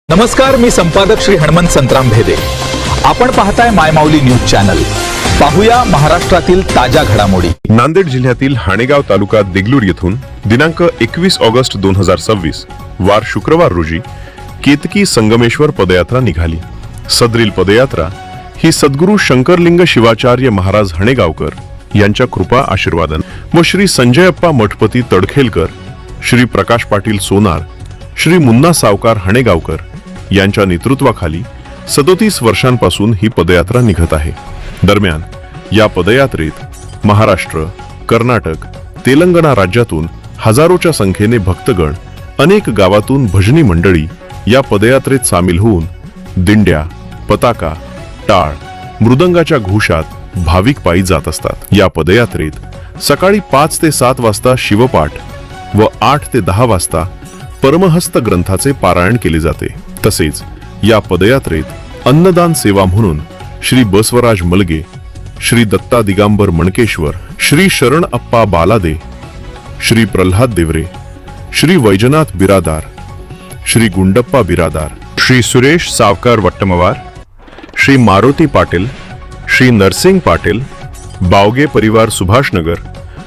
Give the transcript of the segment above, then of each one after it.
नमस्कार, मी संपादक श्री हनुमंत संतराम भेदे. आपण पाहताय मायमाऊली न्यूज चॅनल. पाहूया महाराष्ट्रातील ताज्या घडामोडी. नांदेड जिल्ह्यातील हाणेगाव तालुका देगलूर येथून दिनांक 21 ऑगस्ट 2026 वार शुक्रवार रोजी केतकी संगमेश्वर पदयात्रा निघाली. सदरील पदयात्रा ही सद्गुरू शंकरलिंग शिवाचार्य महाराज हणेगावकर यांच्या कृपा आशीर्वादन व श्री संजयप्पा मठपती तडखेलकर, श्री प्रकाश पाटील सोनार, श्री मुन्ना सावकार हणेगावकर यांच्या नेतृत्वाखाली 37 वर्षांपासून ही पदयात्रा निघत आहे. दरम्यान या पदयात्रेत महाराष्ट्र, कर्नाटक, तेलंगणा राज्यातून हजारोच्या संख्येने भक्तगण, अनेक गावातून भजनी मंडळी या पदयात्रेत सामील होऊन दिंड्या, पताका, टाळ, मृदंगाच्या घोषात भाविक पायी जात असतात. या पदयात्रेत सकाळी 5 ते 7 वाजता शिवपाठ व 8 ते 10 वाजता परमहस्त ग्रंथाचे पारायण केले जाते. तसेच या पदयात्रेत अन्नदान सेवा म्हणून श्री बसवराज मलगे, श्री दत्ता दिगांबर मणकेश्वर, श्री शरण अप्पा बालादे, श्री प्रल्हाद देवरे, श्री वैजनाथ बिरादार, श्री गुंडप्पा बिरादार, श्री सुरेश सावकार वट्टमवार, श्री मारुती पाटील, श्री नरसिंग पाटील, बावगे परिवार सुभाषनगर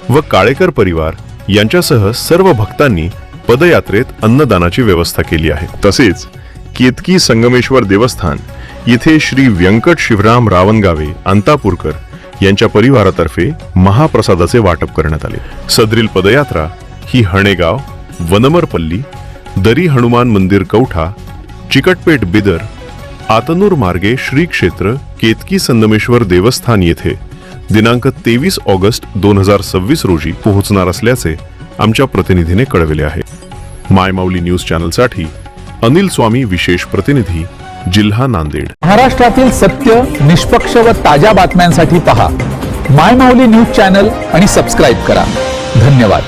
व काळेकर परिवार यांच्यासह सर्व भक्तांनी पदयात्रेत अन्नदानाची व्यवस्था केली आहे. तसेच केतकी संगमेश्वर देवस्थान येथे श्री व्यंकट शिवराम रावणगावे अंतापूरकर यांच्या परिवारातर्फे महाप्रसादाचे वाटप करण्यात आले. सदरील पदयात्रा ही हणेगाव, वनमरपल्ली, दरी हनुमान मंदिर कौठा, चिकटपेट बिदर, आतनूर मार्गे श्री क्षेत्र केतकी संगमेश्वर देवस्थान येथे दिनांक 23 ऑगस्ट 2026 रोजी पोहोचणार असल्याचे आमच्या प्रतिनिधीने कळविले आहे. मायमाऊली न्यूज चॅनलसाठी अनिल स्वामी, विशेष प्रतिनिधी, जिल्हा नांदेड. महाराष्ट्रातील सत्य, निष्पक्ष व ताज्या बातम्यांसाठी पहा मायमाऊली न्यूज चॅनल आणि सबस्क्राईब करा. धन्यवाद.